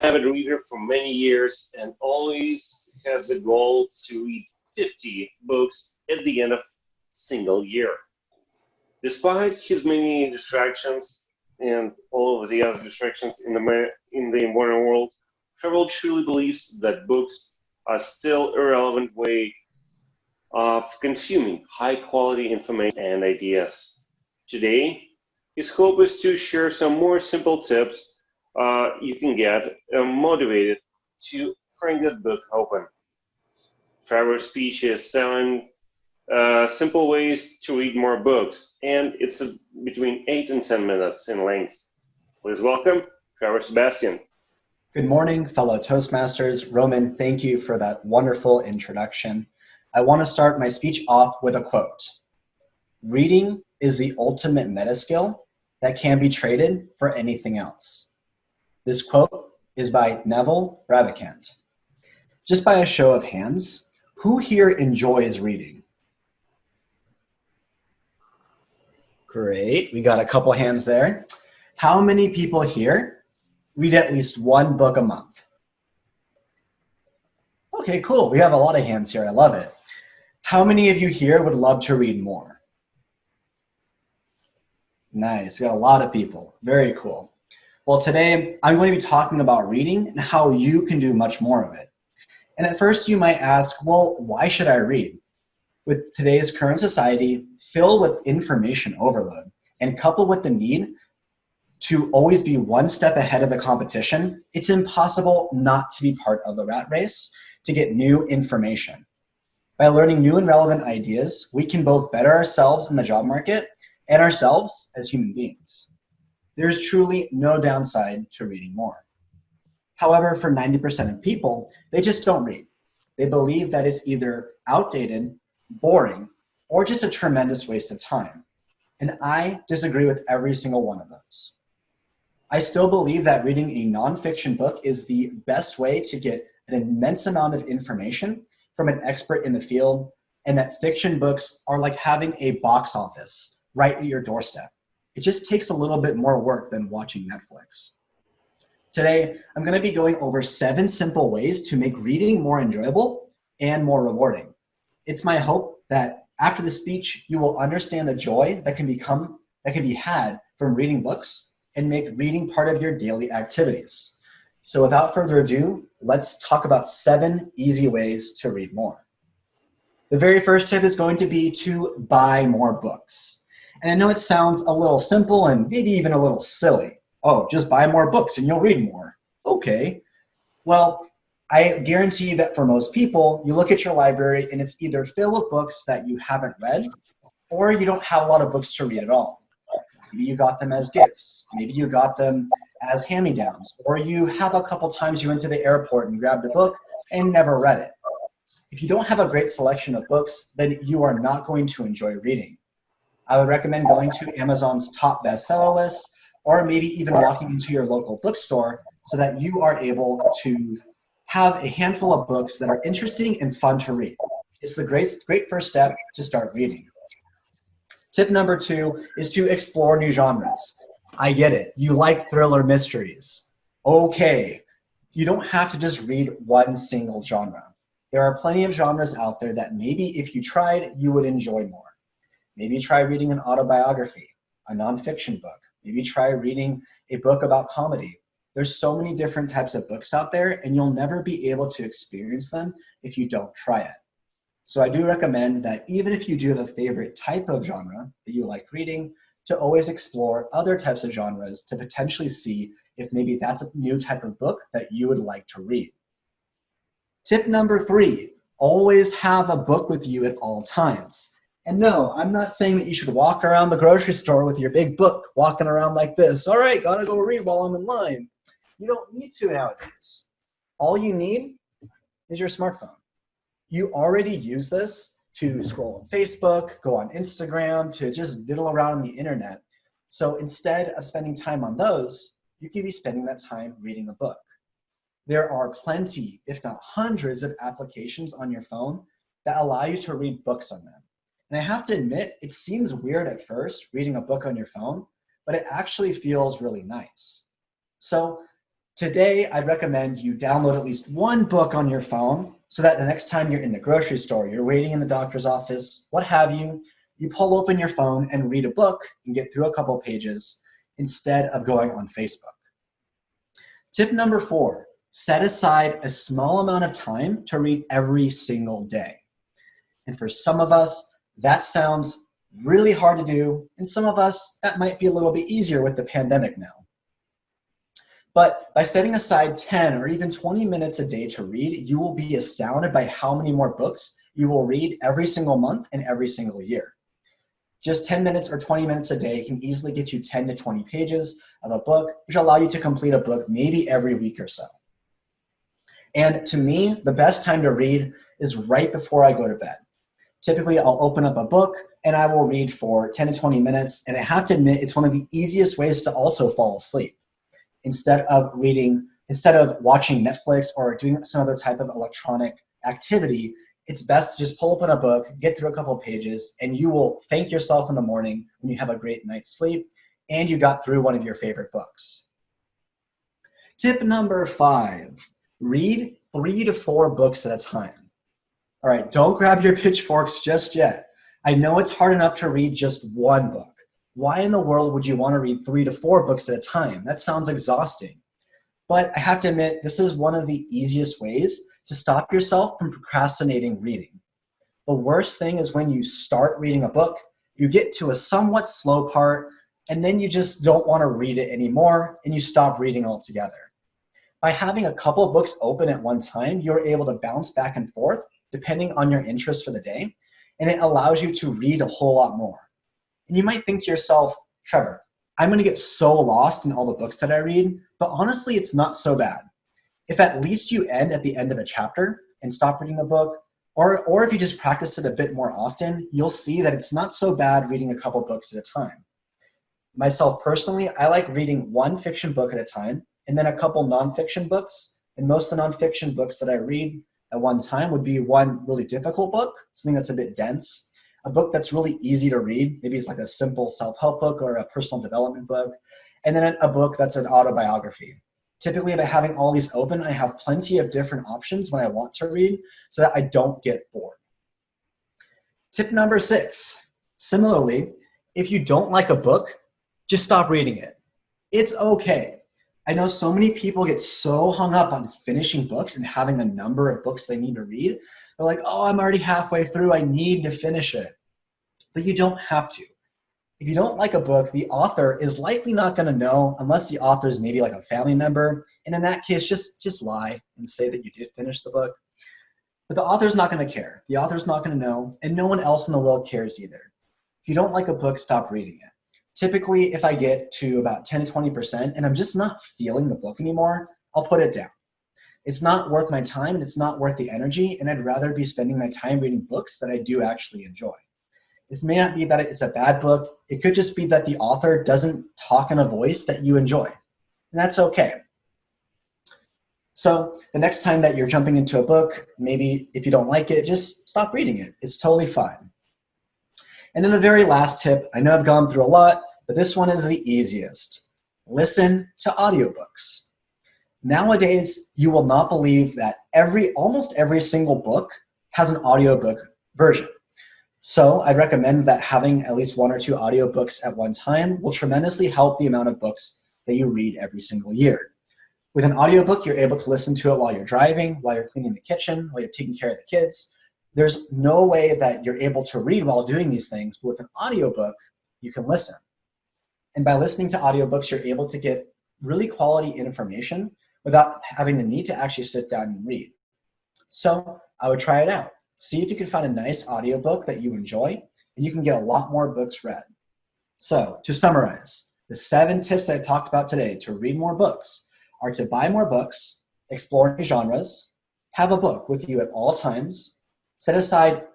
avid reader for many years and always has the goal to read 50 books at the end of a single year. Despite his many distractions and all of the other distractions in the modern world, Trevor truly believes that books are still a relevant way of consuming high quality information and ideas. Today, his hope is to share some more simple tips you can get motivated to crank that book open. Trevor's speech is seven simple ways to read more books, and it's between 8 and 10 minutes in length. Please welcome Trevor Sebastian. Good morning, fellow Toastmasters. Roman, thank you for that wonderful introduction. I want to start my speech off with a quote. Reading is the ultimate meta skill that can be traded for anything else. This quote is by Neville Ravikant. Just by a show of hands, who here enjoys reading? Great, we got a couple hands there. How many people here read at least one book a month? Okay, cool. We have a lot of hands here. I love it. How many of you here would love to read more? Nice. We got a lot of people. Very cool. Well, today I'm going to be talking about reading and how you can do much more of it. And at first you might ask, well, why should I read? With today's current society filled with information overload and coupled with the need to always be one step ahead of the competition, it's impossible not to be part of the rat race to get new information. By learning new and relevant ideas, we can both better ourselves in the job market and ourselves as human beings. There's truly no downside to reading more. However, for 90% of people, they just don't read. They believe that it's either outdated, boring, or just a tremendous waste of time. And I disagree with every single one of those. I still believe that reading a nonfiction book is the best way to get an immense amount of information from an expert in the field, and that fiction books are like having a box office right at your doorstep. It just takes a little bit more work than watching Netflix. Today, I'm going to be going over 7 simple ways to make reading more enjoyable and more rewarding. It's my hope that after the speech, you will understand the joy that can be had from reading books and make reading part of your daily activities. So without further ado, let's talk about 7 easy ways to read more. The very first tip is going to be to buy more books. And I know it sounds a little simple and maybe even a little silly. Oh, just buy more books and you'll read more. Okay. Well, I guarantee that for most people, you look at your library and it's either filled with books that you haven't read or you don't have a lot of books to read at all. Maybe you got them as gifts. Maybe you got them as hand-me-downs, or you have a couple times you went to the airport and grabbed a book and never read it. If you don't have a great selection of books, then you are not going to enjoy reading. I would recommend going to Amazon's top bestseller list, or maybe even walking into your local bookstore so that you are able to have a handful of books that are interesting and fun to read. It's the great first step to start reading. Tip number 2 is to explore new genres. I get it. You like thriller mysteries. Okay. You don't have to just read one single genre. There are plenty of genres out there that maybe if you tried, you would enjoy more. Maybe try reading an autobiography, a nonfiction book. Maybe try reading a book about comedy. There's so many different types of books out there, and you'll never be able to experience them if you don't try it. So I do recommend that even if you do have a favorite type of genre that you like reading, to always explore other types of genres to potentially see if maybe that's a new type of book that you would like to read. Tip number 3, always have a book with you at all times. And no, I'm not saying that you should walk around the grocery store with your big book, walking around like this. All right, gotta go read while I'm in line. You don't need to nowadays. All you need is your smartphone. You already use this to scroll on Facebook, go on Instagram, to just diddle around on the internet. So instead of spending time on those, you could be spending that time reading a book. There are plenty, if not hundreds, of applications on your phone that allow you to read books on them. And I have to admit, it seems weird at first reading a book on your phone, but it actually feels really nice. So Today, I'd recommend you download at least one book on your phone so that the next time you're in the grocery store, you're waiting in the doctor's office, what have you, you pull open your phone and read a book and get through a couple pages instead of going on Facebook. Tip number 4, set aside a small amount of time to read every single day. And for some of us, that sounds really hard to do, and some of us, that might be a little bit easier with the pandemic now. But by setting aside 10 or even 20 minutes a day to read, you will be astounded by how many more books you will read every single month and every single year. Just 10 minutes or 20 minutes a day can easily get you 10 to 20 pages of a book, which allow you to complete a book maybe every week or so. And to me, the best time to read is right before I go to bed. Typically, I'll open up a book and I will read for 10 to 20 minutes. And I have to admit, it's one of the easiest ways to also fall asleep. Instead of watching Netflix or doing some other type of electronic activity, it's best to just pull open a book, get through a couple of pages, and you will thank yourself in the morning when you have a great night's sleep and you got through one of your favorite books. Tip number 5, read 3 to 4 books at a time. All right, don't grab your pitchforks just yet. I know it's hard enough to read just one book. Why in the world would you want to read 3 to 4 books at a time? That sounds exhausting. But I have to admit, this is one of the easiest ways to stop yourself from procrastinating reading. The worst thing is when you start reading a book, you get to a somewhat slow part, and then you just don't want to read it anymore, and you stop reading altogether. By having a couple of books open at one time, you're able to bounce back and forth depending on your interest for the day, and it allows you to read a whole lot more. And you might think to yourself, Trevor, I'm going to get so lost in all the books that I read, but honestly, it's not so bad. If at least you end at the end of a chapter and stop reading the book, or if you just practice it a bit more often, you'll see that it's not so bad reading a couple books at a time. Myself personally, I like reading one fiction book at a time and then a couple nonfiction books. And most of the nonfiction books that I read at one time would be one really difficult book, something that's a bit dense, a book that's really easy to read. Maybe it's like a simple self-help book or a personal development book. And then a book that's an autobiography. Typically, by having all these open, I have plenty of different options when I want to read so that I don't get bored. Tip number 6, similarly, if you don't like a book, just stop reading it. It's okay. I know so many people get so hung up on finishing books and having a number of books they need to read. They're like, oh, I'm already halfway through. I need to finish it. But you don't have to. If you don't like a book, the author is likely not going to know unless the author is maybe like a family member. And in that case, just lie and say that you did finish the book. But the author's not going to care. The author's not going to know, and no one else in the world cares either. If you don't like a book, stop reading it. Typically, if I get to about 10 to 20% and I'm just not feeling the book anymore, I'll put it down. It's not worth my time and it's not worth the energy, and I'd rather be spending my time reading books that I do actually enjoy. This may not be that it's a bad book. It could just be that the author doesn't talk in a voice that you enjoy, and that's okay. So the next time that you're jumping into a book, maybe if you don't like it, just stop reading it. It's totally fine. And then the very last tip, I know I've gone through a lot, but this one is the easiest. Listen to audiobooks. Nowadays, you will not believe that almost every single book has an audiobook version. So I'd recommend that having at least 1 or 2 audiobooks at one time will tremendously help the amount of books that you read every single year. With an audiobook, you're able to listen to it while you're driving, while you're cleaning the kitchen, while you're taking care of the kids. There's no way that you're able to read while doing these things, but with an audiobook, you can listen. And by listening to audiobooks, you're able to get really quality information without having the need to actually sit down and read. So I would try it out. See if you can find a nice audiobook that you enjoy, and you can get a lot more books read. So to summarize, the 7 tips that I talked about today to read more books are to buy more books, explore new genres, have a book with you at all times, set aside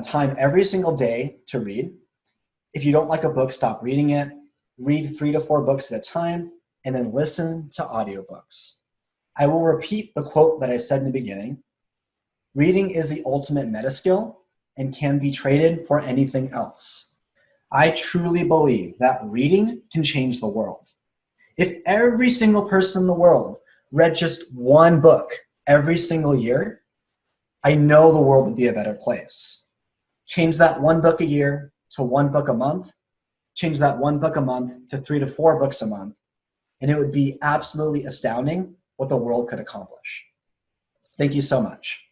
time every single day to read. If you don't like a book, stop reading it. Read 3 to 4 books at a time, and then listen to audiobooks. I will repeat the quote that I said in the beginning. Reading is the ultimate meta skill and can be traded for anything else. I truly believe that reading can change the world. If every single person in the world read just one book every single year, I know the world would be a better place. Change that one book a year to one book a month. Change that one book a month to 3 to 4 books a month. And it would be absolutely astounding what the world could accomplish. Thank you so much.